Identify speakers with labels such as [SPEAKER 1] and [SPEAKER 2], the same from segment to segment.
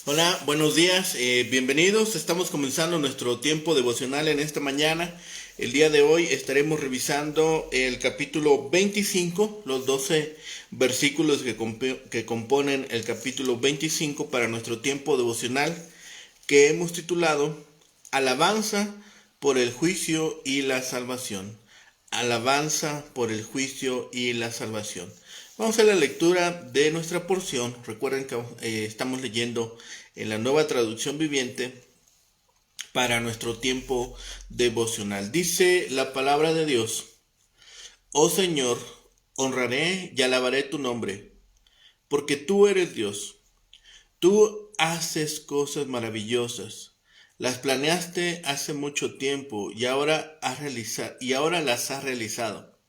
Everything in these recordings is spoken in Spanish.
[SPEAKER 1] Hola, buenos días, bienvenidos. Estamos comenzando nuestro tiempo devocional en esta mañana. El día de hoy estaremos revisando el capítulo 25, los 12 versículos que componen el capítulo 25 para nuestro tiempo devocional, que hemos titulado Alabanza por el juicio y la salvación. Alabanza por el juicio y la salvación. Vamos a la lectura de nuestra porción. Recuerden que estamos leyendo en la Nueva Traducción Viviente para nuestro tiempo devocional. Dice la palabra de Dios: Oh Señor, honraré y alabaré tu nombre, porque tú eres Dios. Tú haces cosas maravillosas. Las planeaste hace mucho tiempo y ahora las has realizado.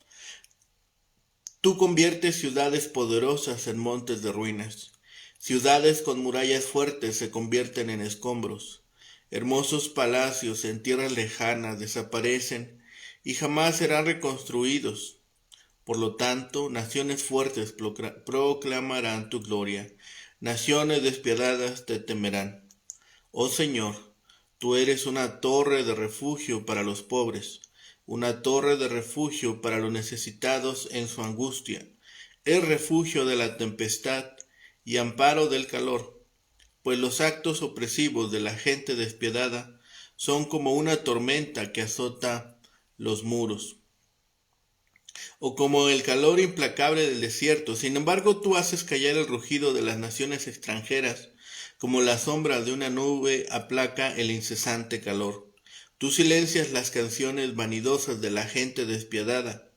[SPEAKER 1] Tú conviertes ciudades poderosas en montes de ruinas. Ciudades con murallas fuertes se convierten en escombros. Hermosos palacios en tierras lejanas desaparecen y jamás serán reconstruidos. Por lo tanto, naciones fuertes proclamarán tu gloria. Naciones despiadadas te temerán. Oh Señor, tú eres una torre de refugio para los pobres, una torre de refugio para los necesitados en su angustia, el refugio de la tempestad y amparo del calor, pues los actos opresivos de la gente despiadada son como una tormenta que azota los muros, o como el calor implacable del desierto. Sin embargo, tú haces callar el rugido de las naciones extranjeras, como la sombra de una nube aplaca el incesante calor. Tú silencias las canciones vanidosas de la gente despiadada.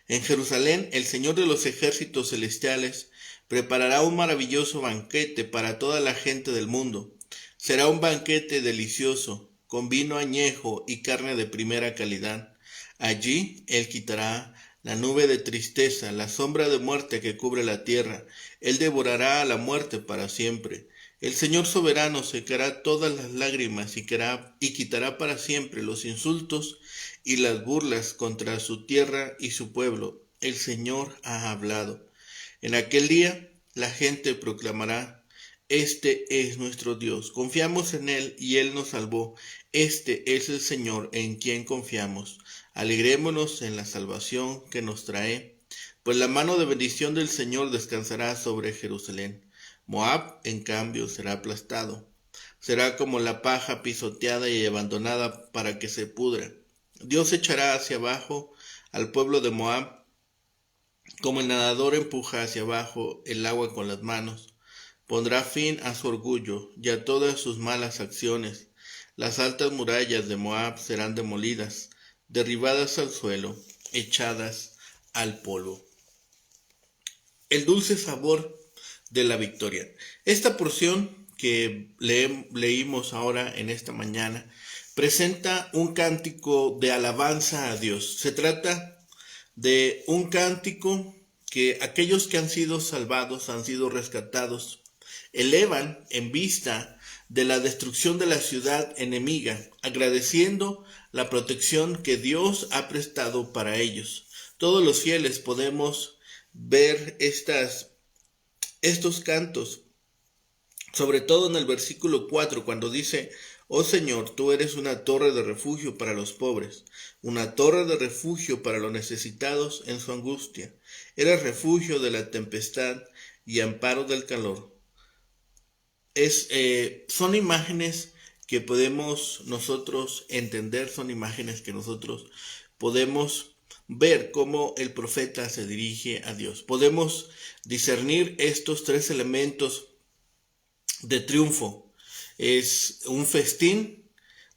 [SPEAKER 1] En Jerusalén, el Señor de los ejércitos celestiales preparará un maravilloso banquete para toda la gente del mundo. Será un banquete delicioso, con vino añejo y carne de primera calidad. Allí Él quitará la nube de tristeza, la sombra de muerte que cubre la tierra. Él devorará a la muerte para siempre. El Señor soberano secará todas las lágrimas y quitará para siempre los insultos y las burlas contra su tierra y su pueblo. El Señor ha hablado. En aquel día la gente proclamará: Este es nuestro Dios. Confiamos en Él y Él nos salvó. Este es el Señor en quien confiamos. Alegrémonos en la salvación que nos trae, pues la mano de bendición del Señor descansará sobre Jerusalén. Moab, en cambio, será aplastado. Será como la paja pisoteada y abandonada para que se pudra. Dios echará hacia abajo al pueblo de Moab, como el nadador empuja hacia abajo el agua con las manos. Pondrá fin a su orgullo y a todas sus malas acciones. Las altas murallas de Moab serán demolidas, derribadas al suelo, echadas al polvo. El dulce sabor de la victoria. Esta porción que leímos ahora en esta mañana presenta un cántico de alabanza a Dios. Se trata de un cántico que aquellos que han sido salvados, han sido rescatados, elevan en vista de la destrucción de la ciudad enemiga, agradeciendo la protección que Dios ha prestado para ellos. Todos los fieles podemos ver estos cantos, sobre todo en el versículo 4, cuando dice: Oh Señor, tú eres una torre de refugio para los pobres, una torre de refugio para los necesitados en su angustia. Eres refugio de la tempestad y amparo del calor. Son imágenes que podemos nosotros entender, son imágenes que nosotros podemos ver cómo el profeta se dirige a Dios. Podemos discernir estos tres elementos de triunfo. Es un festín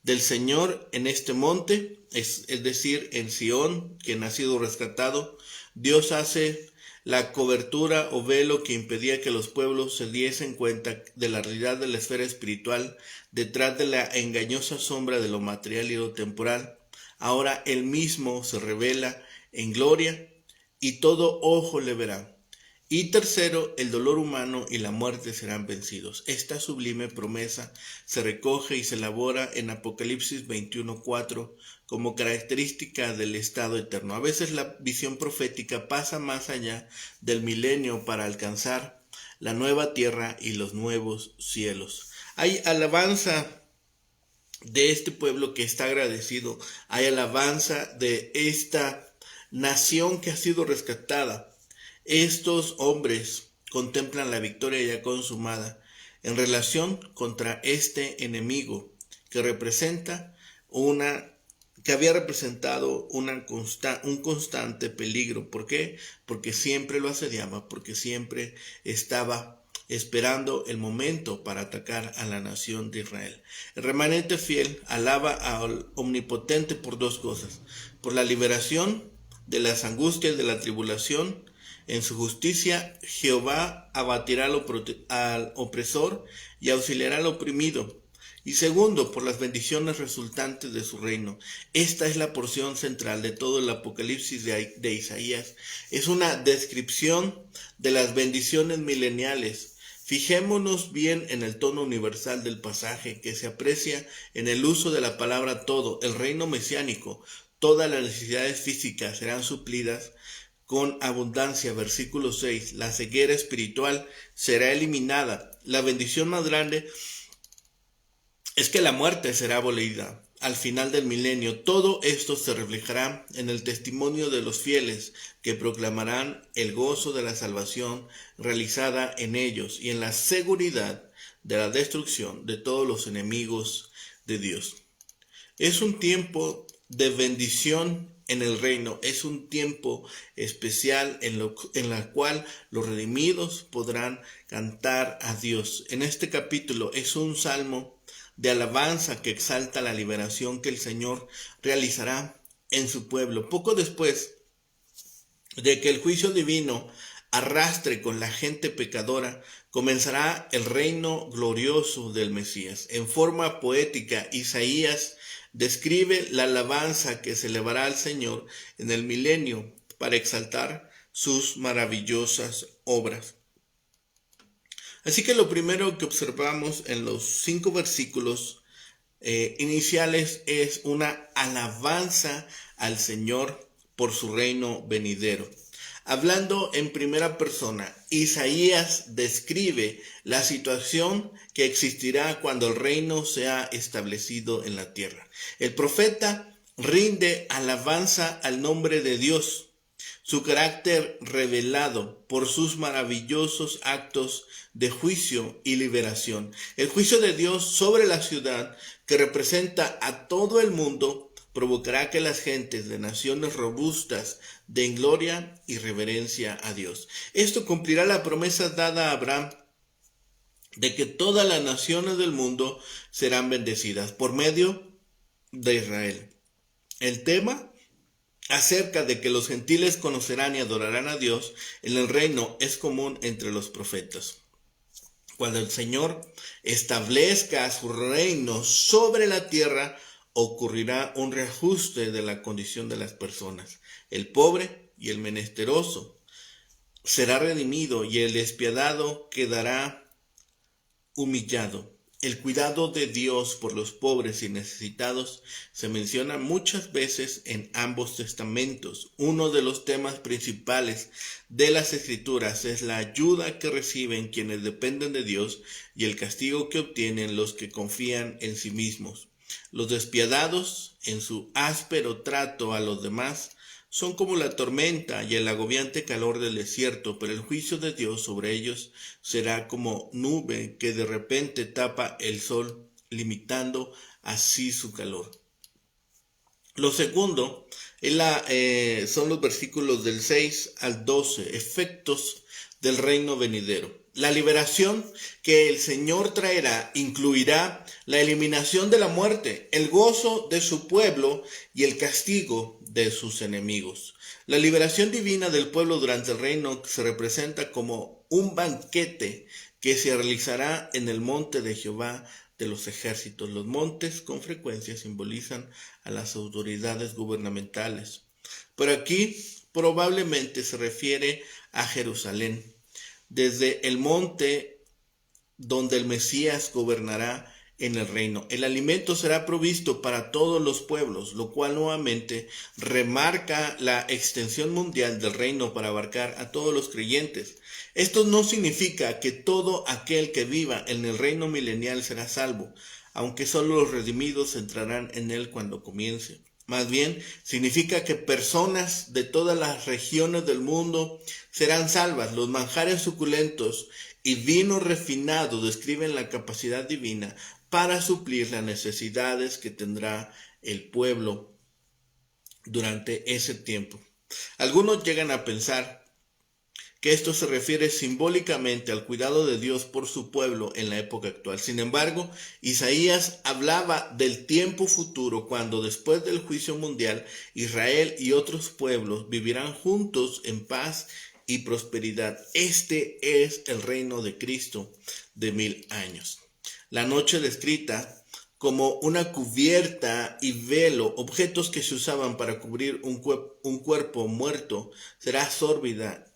[SPEAKER 1] del Señor en este monte, es decir, en Sión, quien ha sido rescatado. Dios hace la cobertura o velo que impedía que los pueblos se diesen cuenta de la realidad de la esfera espiritual detrás de la engañosa sombra de lo material y lo temporal. Ahora Él mismo se revela en gloria y todo ojo le verá. Y tercero, el dolor humano y la muerte serán vencidos. Esta sublime promesa se recoge y se elabora en Apocalipsis 21:4 como característica del estado eterno. A veces la visión profética pasa más allá del milenio para alcanzar la nueva tierra y los nuevos cielos. Hay alabanza de este pueblo que está agradecido. Hay alabanza de esta nación que ha sido rescatada. Estos hombres contemplan la victoria ya consumada en relación contra este enemigo que representa que había representado un constante peligro. ¿Por qué? Porque siempre lo asediaba, porque siempre estaba esperando el momento para atacar a la nación de Israel. El remanente fiel alaba al Omnipotente por dos cosas: por la liberación de las angustias de la tribulación. En su justicia Jehová abatirá al opresor y auxiliará al oprimido. Y segundo, por las bendiciones resultantes de su reino. Esta es la porción central de todo el Apocalipsis de Isaías. Es una descripción de las bendiciones mileniales. Fijémonos bien en el tono universal del pasaje, que se aprecia en el uso de la palabra todo. El reino mesiánico, todas las necesidades físicas serán suplidas con abundancia. Versículo 6. La ceguera espiritual será eliminada. La bendición más grande es que la muerte será abolida. Al final del milenio, todo esto se reflejará en el testimonio de los fieles, que proclamarán el gozo de la salvación realizada en ellos y en la seguridad de la destrucción de todos los enemigos de Dios. Es un tiempo de bendición en el reino, es un tiempo especial en la cual los redimidos podrán cantar a Dios. En este capítulo es un salmo de alabanza que exalta la liberación que el Señor realizará en su pueblo. Poco después de que el juicio divino arrastre con la gente pecadora, comenzará el reino glorioso del Mesías. En forma poética, Isaías describe la alabanza que se elevará al Señor en el milenio para exaltar sus maravillosas obras. Así que lo primero que observamos en los 5 versículos iniciales es una alabanza al Señor por su reino venidero. Hablando en primera persona, Isaías describe la situación que existirá cuando el reino sea establecido en la tierra. El profeta rinde alabanza al nombre de Dios, su carácter revelado por sus maravillosos actos de juicio y liberación. El juicio de Dios sobre la ciudad, que representa a todo el mundo, provocará que las gentes de naciones robustas den gloria y reverencia a Dios. Esto cumplirá la promesa dada a Abraham de que todas las naciones del mundo serán bendecidas por medio de Israel. El tema acerca de que los gentiles conocerán y adorarán a Dios en el reino es común entre los profetas. Cuando el Señor establezca su reino sobre la tierra, ocurrirá un reajuste de la condición de las personas. El pobre y el menesteroso será redimido y el despiadado quedará humillado. El cuidado de Dios por los pobres y necesitados se menciona muchas veces en ambos testamentos. Uno de los temas principales de las Escrituras es la ayuda que reciben quienes dependen de Dios y el castigo que obtienen los que confían en sí mismos. Los despiadados, en su áspero trato a los demás, son como la tormenta y el agobiante calor del desierto, pero el juicio de Dios sobre ellos será como nube que de repente tapa el sol, limitando así su calor. Lo segundo son los versículos del 6 al 12, efectos del reino venidero. La liberación que el Señor traerá incluirá la eliminación de la muerte, el gozo de su pueblo y el castigo de sus enemigos. La liberación divina del pueblo durante el reino se representa como un banquete que se realizará en el monte de Jehová de los ejércitos. Los montes con frecuencia simbolizan a las autoridades gubernamentales, pero aquí probablemente se refiere a Jerusalén. Desde el monte donde el Mesías gobernará en el reino. El alimento será provisto para todos los pueblos, lo cual nuevamente remarca la extensión mundial del reino para abarcar a todos los creyentes. Esto no significa que todo aquel que viva en el reino milenial será salvo, aunque solo los redimidos entrarán en él cuando comience. Más bien, significa que personas de todas las regiones del mundo serán salvas. Los manjares suculentos y vino refinado describen la capacidad divina para suplir las necesidades que tendrá el pueblo durante ese tiempo. Algunos llegan a pensar que esto se refiere simbólicamente al cuidado de Dios por su pueblo en la época actual. Sin embargo, Isaías hablaba del tiempo futuro cuando después del juicio mundial, Israel y otros pueblos vivirán juntos en paz y prosperidad. Este es el reino de Cristo de 1000 años. La noche descrita como una cubierta y velo, objetos que se usaban para cubrir un cuerpo muerto, será sórbida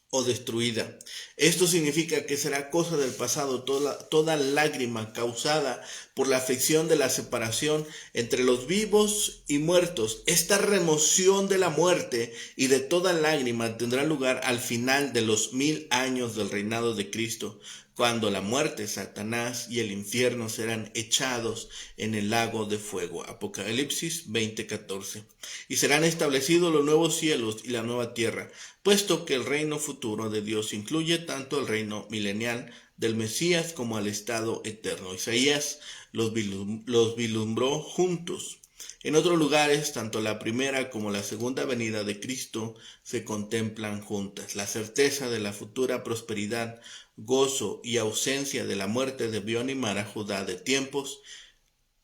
[SPEAKER 1] o destruida. Esto significa que será cosa del pasado toda lágrima causada por la aflicción de la separación entre los vivos y muertos. Esta remoción de la muerte y de toda lágrima tendrá lugar al final de los 1000 años del reinado de Cristo, cuando la muerte, Satanás y el infierno serán echados en el lago de fuego. Apocalipsis 20:14. Y serán establecidos los nuevos cielos y la nueva tierra, puesto que el reino futuro de Dios incluye tanto el reino milenial del Mesías como al estado eterno. Isaías los vislumbró juntos. En otros lugares, tanto la primera como la segunda venida de Cristo se contemplan juntas. La certeza de la futura prosperidad, gozo y ausencia de la muerte debió animar a Judá de tiempos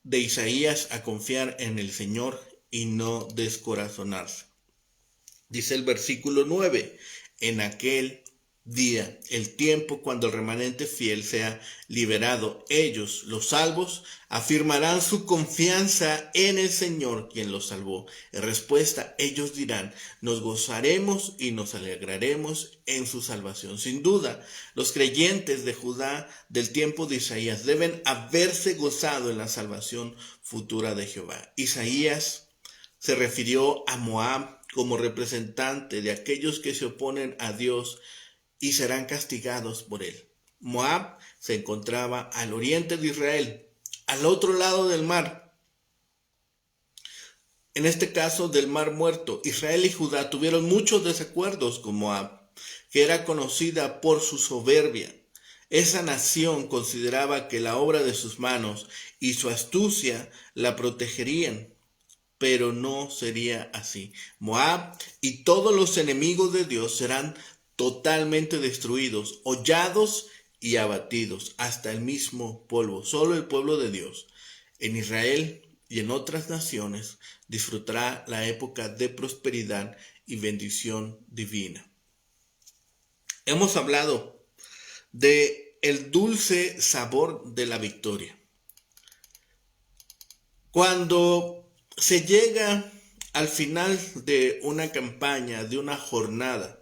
[SPEAKER 1] de Isaías a confiar en el Señor y no descorazonarse. Dice el versículo 9, en aquel día, el tiempo cuando el remanente fiel sea liberado, ellos, los salvos, afirmarán su confianza en el Señor quien los salvó. En respuesta, ellos dirán, nos gozaremos y nos alegraremos en su salvación. Sin duda, los creyentes de Judá del tiempo de Isaías deben haberse gozado en la salvación futura de Jehová. Isaías se refirió a Moab como representante de aquellos que se oponen a Dios y serán castigados por él. Moab se encontraba al oriente de Israel, al otro lado del mar. En este caso del Mar Muerto, Israel y Judá tuvieron muchos desacuerdos con Moab, que era conocida por su soberbia. Esa nación consideraba que la obra de sus manos y su astucia la protegerían, pero no sería así. Moab y todos los enemigos de Dios serán totalmente destruidos, hollados y abatidos, hasta el mismo polvo. Solo el pueblo de Dios, en Israel y en otras naciones, disfrutará la época de prosperidad y bendición divina. Hemos hablado de el dulce sabor de la victoria. Cuando se llega al final de una campaña, de una jornada,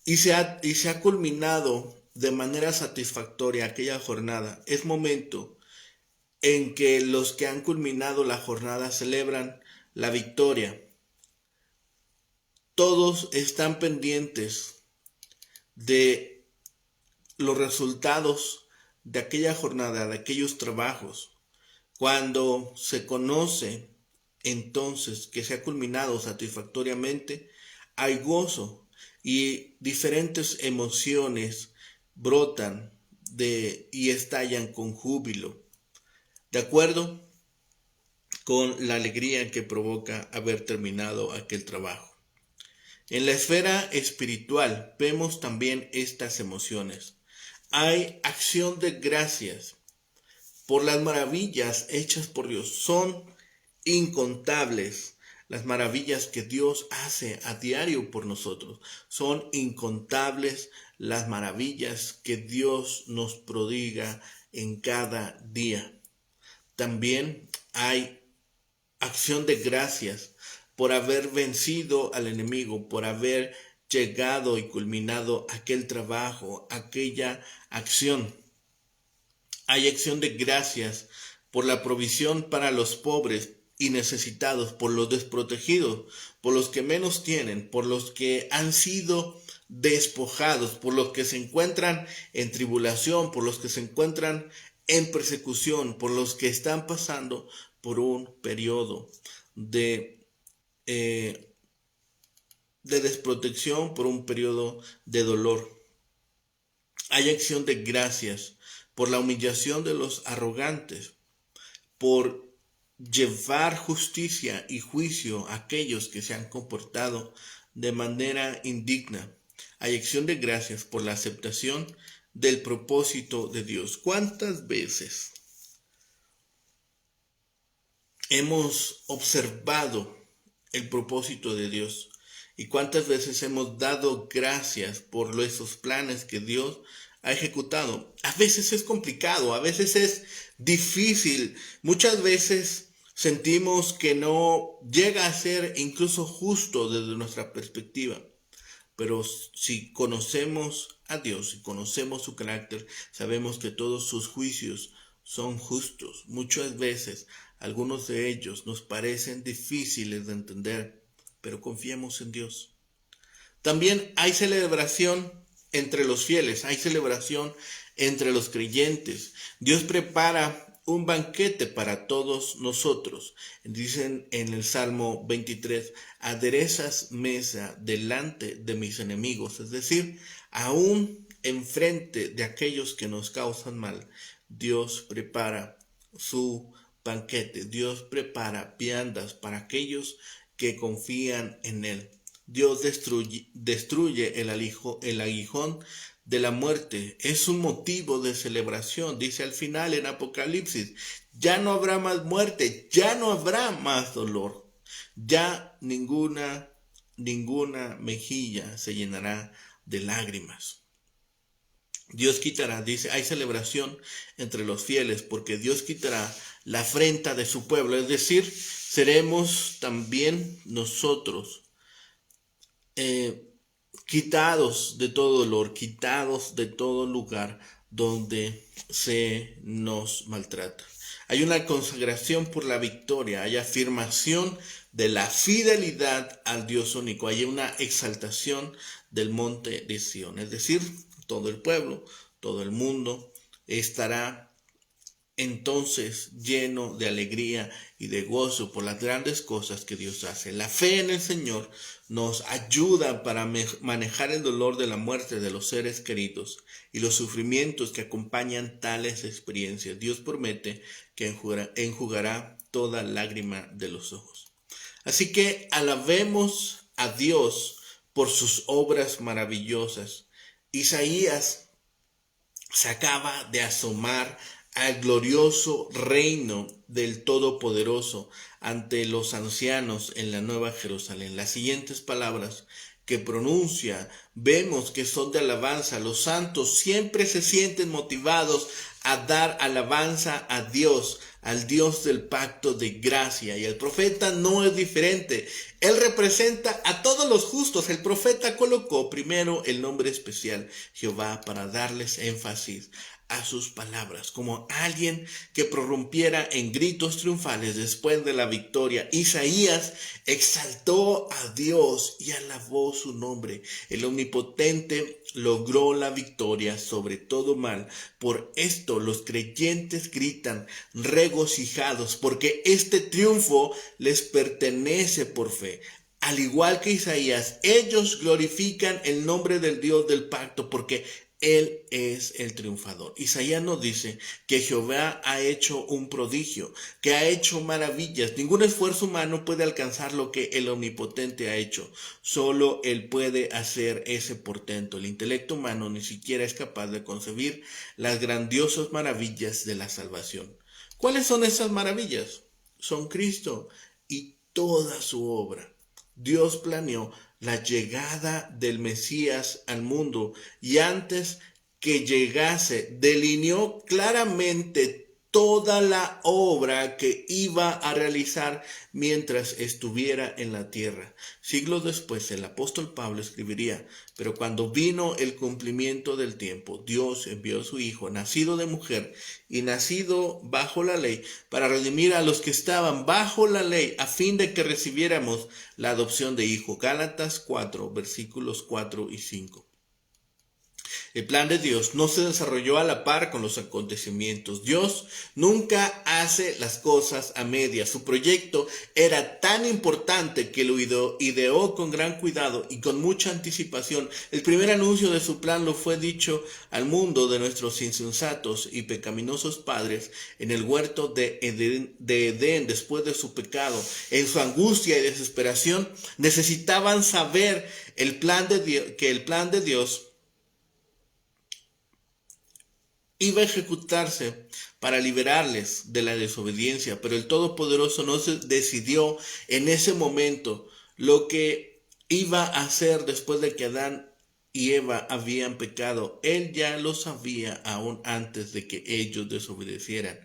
[SPEAKER 1] y se ha culminado de manera satisfactoria aquella jornada, es momento en que los que han culminado la jornada celebran la victoria. Todos están pendientes de los resultados de aquella jornada, de aquellos trabajos. Cuando se conoce entonces que se ha culminado satisfactoriamente, hay gozo y diferentes emociones brotan y estallan con júbilo, de acuerdo con la alegría que provoca haber terminado aquel trabajo. En la esfera espiritual vemos también estas emociones. Hay acción de gracias por las maravillas hechas por Dios. Son incontables las maravillas que Dios hace a diario por nosotros. Son incontables las maravillas que Dios nos prodiga en cada día. También hay acción de gracias por haber vencido al enemigo, por haber llegado y culminado aquel trabajo, aquella acción. Hay acción de gracias por la provisión para los pobres y necesitados, por los desprotegidos, por los que menos tienen, por los que han sido despojados, por los que se encuentran en tribulación, por los que se encuentran en persecución, por los que están pasando por un periodo de desprotección, por un periodo de dolor. Hay acción de gracias por la humillación de los arrogantes, por llevar justicia y juicio a aquellos que se han comportado de manera indigna. Hay acción de gracias por la aceptación del propósito de Dios. ¿Cuántas veces hemos observado el propósito de Dios? ¿Y cuántas veces hemos dado gracias por esos planes que Dios ha ejecutado? A veces es complicado, a veces es difícil, muchas veces sentimos que no llega a ser incluso justo desde nuestra perspectiva. Pero si conocemos a Dios, si conocemos su carácter, sabemos que todos sus juicios son justos. Muchas veces algunos de ellos nos parecen difíciles de entender, pero confiemos en Dios. También hay celebración entre los fieles, hay celebración entre los creyentes. Dios prepara un banquete para todos nosotros. Dicen en el Salmo 23, aderezas mesa delante de mis enemigos, es decir, aún enfrente de aquellos que nos causan mal, Dios prepara su banquete, Dios prepara viandas para aquellos que confían en Él. Dios destruye el aguijón de la muerte. Es un motivo de celebración. Dice al final en Apocalipsis, ya no habrá más muerte, ya no habrá más dolor. Ya ninguna mejilla se llenará de lágrimas. Dios quitará, dice, hay celebración entre los fieles porque Dios quitará la afrenta de su pueblo. Es decir, seremos también nosotros quitados de todo dolor, quitados de todo lugar donde se nos maltrata. Hay una consagración por la victoria, hay afirmación de la fidelidad al Dios único, hay una exaltación del monte de Sión, es decir, todo el pueblo, todo el mundo estará entonces lleno de alegría y de gozo por las grandes cosas que Dios hace. La fe en el Señor nos ayuda para manejar el dolor de la muerte de los seres queridos y los sufrimientos que acompañan tales experiencias. Dios promete que enjugará toda lágrima de los ojos. Así que alabemos a Dios por sus obras maravillosas. Isaías se acaba de asomar al glorioso reino del Todopoderoso ante los ancianos en la Nueva Jerusalén. Las siguientes palabras que pronuncia vemos que son de alabanza. Los santos siempre se sienten motivados a dar alabanza a Dios, al Dios del pacto de gracia. Y el profeta no es diferente. Él representa a todos los justos. El profeta colocó primero el nombre especial Jehová para darles énfasis a sus palabras, como alguien que prorrumpiera en gritos triunfales después de la victoria. Isaías exaltó a Dios y alabó su nombre. El Omnipotente logró la victoria sobre todo mal. Por esto los creyentes gritan regocijados, porque este triunfo les pertenece por fe. Al igual que Isaías, ellos glorifican el nombre del Dios del pacto, porque Él es el triunfador. Isaías nos dice que Jehová ha hecho un prodigio, que ha hecho maravillas. Ningún esfuerzo humano puede alcanzar lo que el Omnipotente ha hecho. Solo Él puede hacer ese portento. El intelecto humano ni siquiera es capaz de concebir las grandiosas maravillas de la salvación. ¿Cuáles son esas maravillas? Son Cristo y toda su obra. Dios planeó la llegada del Mesías al mundo y antes que llegase delineó claramente toda la obra que iba a realizar mientras estuviera en la tierra. Siglos después, el apóstol Pablo escribiría: pero cuando vino el cumplimiento del tiempo, Dios envió a su Hijo, nacido de mujer y nacido bajo la ley, para redimir a los que estaban bajo la ley, a fin de que recibiéramos la adopción de hijo. Gálatas 4, versículos 4 y 5. El plan de Dios no se desarrolló a la par con los acontecimientos. Dios nunca hace las cosas a medias. Su proyecto era tan importante que lo ideó con gran cuidado y con mucha anticipación. El primer anuncio de su plan lo fue dicho al mundo de nuestros insensatos y pecaminosos padres en el huerto de Edén después de su pecado. En su angustia y desesperación necesitaban saber que el plan de Dios iba a ejecutarse para liberarles de la desobediencia, pero el Todopoderoso no se decidió en ese momento lo que iba a hacer después de que Adán y Eva habían pecado. Él ya lo sabía aún antes de que ellos desobedecieran,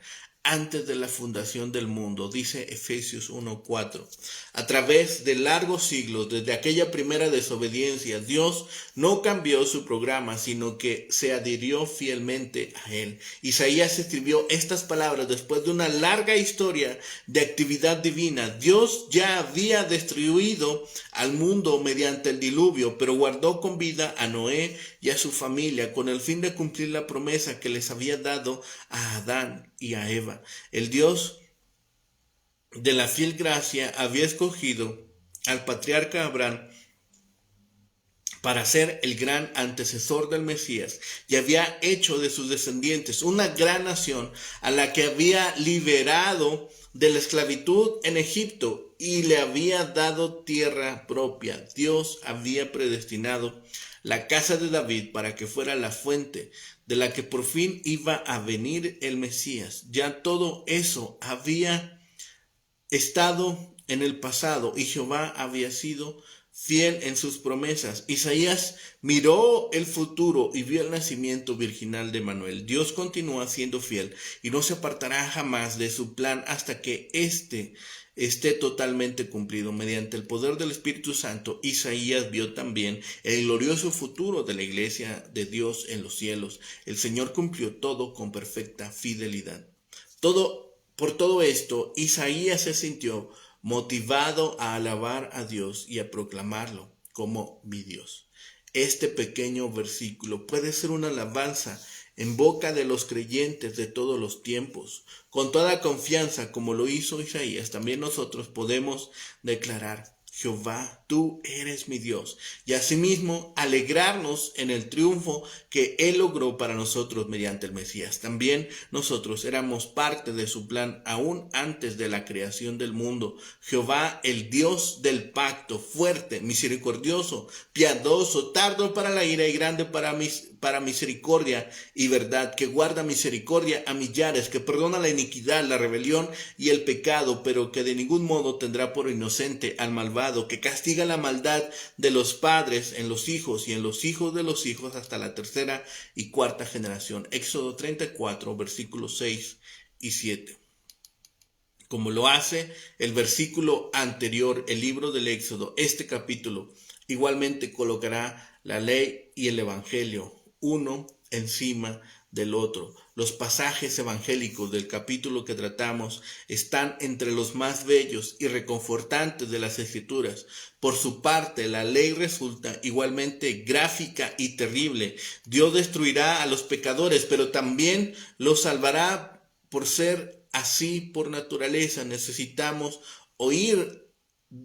[SPEAKER 1] antes de la fundación del mundo, dice Efesios 1:4. A través de largos siglos, desde aquella primera desobediencia, Dios no cambió su programa, sino que se adhirió fielmente a él. Isaías escribió estas palabras después de una larga historia de actividad divina. Dios ya había destruido al mundo mediante el diluvio, pero guardó con vida a Noé y a su familia con el fin de cumplir la promesa que les había dado a Adán y a Eva. El Dios de la fiel gracia había escogido al patriarca Abraham para ser el gran antecesor del Mesías y había hecho de sus descendientes una gran nación a la que había liberado de la esclavitud en Egipto y le había dado tierra propia. Dios había predestinado la casa de David para que fuera la fuente de la que por fin iba a venir el Mesías. Ya todo eso había estado en el pasado y Jehová había sido fiel en sus promesas. Isaías miró el futuro y vio el nacimiento virginal de Manuel. Dios continúa siendo fiel y no se apartará jamás de su plan hasta que esté totalmente cumplido. Mediante el poder del Espíritu Santo, Isaías vio también el glorioso futuro de la iglesia de Dios en los cielos. El Señor cumplió todo con perfecta fidelidad. Por todo esto, Isaías se sintió motivado a alabar a Dios y a proclamarlo como mi Dios. Este pequeño versículo puede ser una alabanza en boca de los creyentes de todos los tiempos. Con toda confianza, como lo hizo Isaías, también nosotros podemos declarar: Jehová, tú eres mi Dios, y asimismo alegrarnos en el triunfo que Él logró para nosotros mediante el Mesías. También nosotros éramos parte de su plan aún antes de la creación del mundo. Jehová, el Dios del pacto, fuerte, misericordioso, piadoso, tardo para la ira y grande para misericordia y verdad, que guarda misericordia a millares, que perdona la iniquidad, la rebelión y el pecado, pero que de ningún modo tendrá por inocente al malvado, que castiga la maldad de los padres en los hijos y en los hijos de los hijos hasta la tercera y cuarta generación. Éxodo 34, versículos 6 y 7. Como lo hace el versículo anterior, el libro del Éxodo, este capítulo igualmente colocará la ley y el evangelio uno encima del otro. Los pasajes evangélicos del capítulo que tratamos están entre los más bellos y reconfortantes de las Escrituras. Por su parte, la ley resulta igualmente gráfica y terrible. Dios destruirá a los pecadores, pero también los salvará por ser así por naturaleza. Necesitamos oír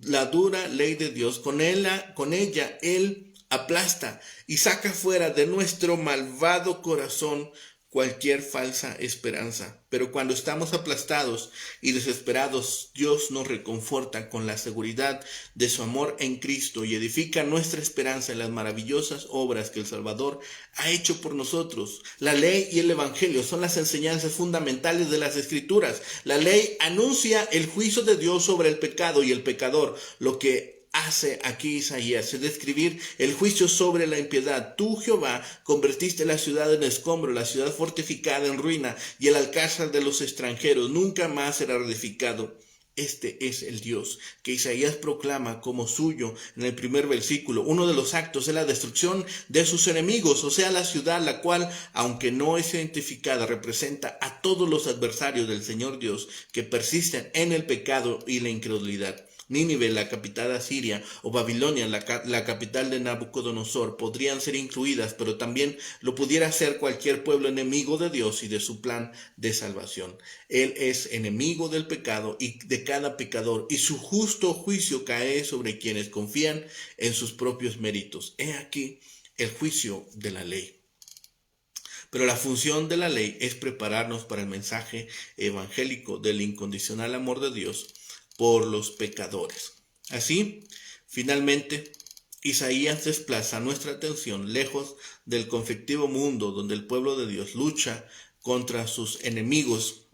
[SPEAKER 1] la dura ley de Dios. Con ella Él aplasta y saca fuera de nuestro malvado corazón cualquier falsa esperanza. Pero cuando estamos aplastados y desesperados, Dios nos reconforta con la seguridad de su amor en Cristo y edifica nuestra esperanza en las maravillosas obras que el Salvador ha hecho por nosotros. La ley y el evangelio son las enseñanzas fundamentales de las Escrituras. La ley anuncia el juicio de Dios sobre el pecado y el pecador, lo que hace aquí Isaías, es describir el juicio sobre la impiedad. Tú, Jehová, convertiste la ciudad en escombro, la ciudad fortificada en ruina, y el alcázar de los extranjeros nunca más será reedificado. Este es el Dios que Isaías proclama como suyo en el primer versículo. Uno de los actos es la destrucción de sus enemigos, o sea, la ciudad, la cual, aunque no es identificada, representa a todos los adversarios del Señor Dios que persisten en el pecado y la incredulidad. Nínive, la capital asiria, o Babilonia, la capital de Nabucodonosor, podrían ser incluidas, pero también lo pudiera ser cualquier pueblo enemigo de Dios y de su plan de salvación. Él es enemigo del pecado y de cada pecador, y su justo juicio cae sobre quienes confían en sus propios méritos. He aquí el juicio de la ley. Pero la función de la ley es prepararnos para el mensaje evangélico del incondicional amor de Dios por los pecadores. Así, finalmente, Isaías desplaza nuestra atención lejos del conflictivo mundo donde el pueblo de Dios lucha contra sus enemigos,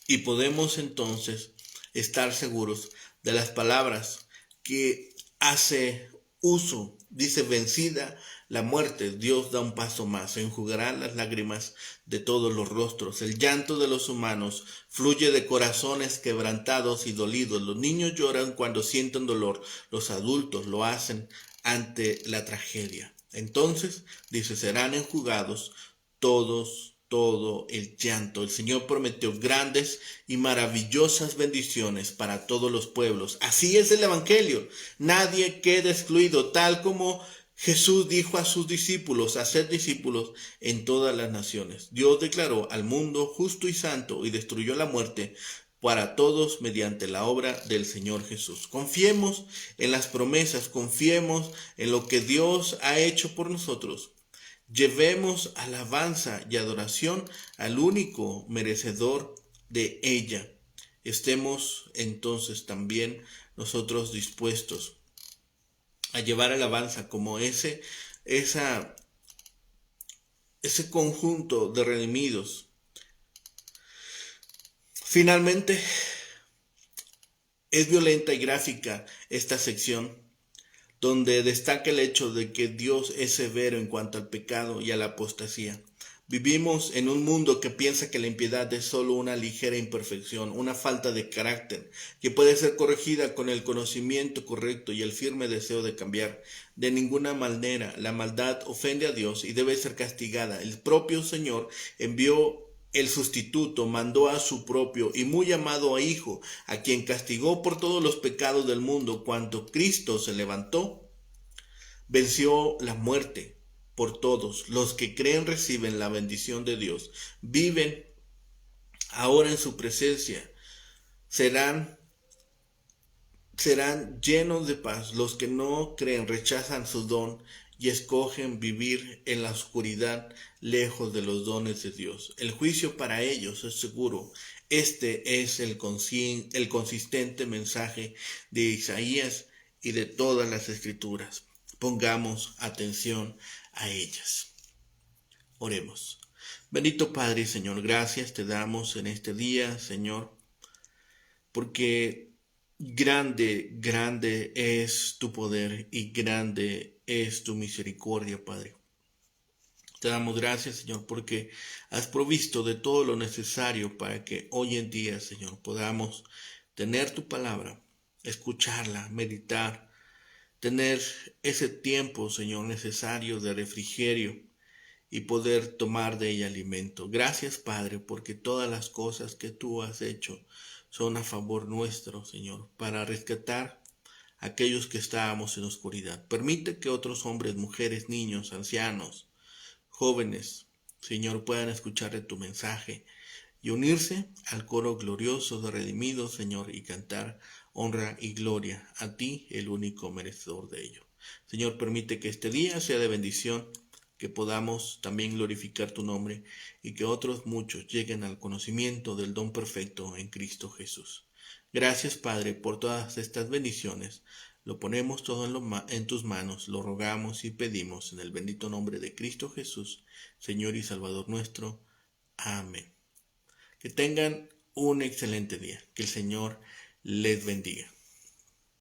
[SPEAKER 1] y podemos entonces estar seguros de las palabras que hace uso. Dice: vencida la muerte, Dios da un paso más, enjugará las lágrimas de todos los rostros. El llanto de los humanos fluye de corazones quebrantados y dolidos. Los niños lloran cuando sienten dolor, los adultos lo hacen ante la tragedia. Entonces, dice, serán enjugados todo el llanto. El Señor prometió grandes y maravillosas bendiciones para todos los pueblos. Así es el Evangelio. Nadie queda excluido, tal como Jesús dijo a sus discípulos: haced discípulos en todas las naciones. Dios declaró al mundo justo y santo y destruyó la muerte para todos mediante la obra del Señor Jesús. Confiemos en las promesas, confiemos en lo que Dios ha hecho por nosotros. Llevemos alabanza y adoración al único merecedor de ella. Estemos entonces también nosotros dispuestos a llevar alabanza como ese conjunto de redimidos. Finalmente, es violenta y gráfica esta sección, donde destaca el hecho de que Dios es severo en cuanto al pecado y a la apostasía. Vivimos en un mundo que piensa que la impiedad es solo una ligera imperfección, una falta de carácter, que puede ser corregida con el conocimiento correcto y el firme deseo de cambiar. De ninguna manera la maldad ofende a Dios y debe ser castigada. El propio Señor envió el sustituto, mandó a su propio y muy amado Hijo, a quien castigó por todos los pecados del mundo. Cuando Cristo se levantó, venció la muerte por todos. Los que creen reciben la bendición de Dios, viven ahora en su presencia, serán llenos de paz. Los que no creen rechazan su don y escogen vivir en la oscuridad, lejos de los dones de Dios. El juicio para ellos es seguro. Este es el consistente mensaje de Isaías y de todas las Escrituras. Pongamos atención a ellas. Oremos. Bendito Padre y Señor, gracias te damos en este día, Señor, porque grande es tu poder y grande es tu misericordia, Padre. Te damos gracias, Señor, porque has provisto de todo lo necesario para que hoy en día, Señor, podamos tener tu palabra, escucharla, meditar, tener ese tiempo, Señor, necesario de refrigerio y poder tomar de ella alimento. Gracias, Padre, porque todas las cosas que tú has hecho son a favor nuestro, Señor, para rescatar a aquellos que estábamos en oscuridad. Permite que otros hombres, mujeres, niños, ancianos, jóvenes, Señor, puedan escuchar de tu mensaje y unirse al coro glorioso de redimidos, Señor, y cantar honra y gloria a ti, el único merecedor de ello. Señor, permite que este día sea de bendición, que podamos también glorificar tu nombre y que otros muchos lleguen al conocimiento del don perfecto en Cristo Jesús. Gracias, Padre, por todas estas bendiciones. Lo ponemos todo en tus manos, lo rogamos y pedimos en el bendito nombre de Cristo Jesús, Señor y Salvador nuestro. Amén. Que tengan un excelente día. Que el Señor les bendiga.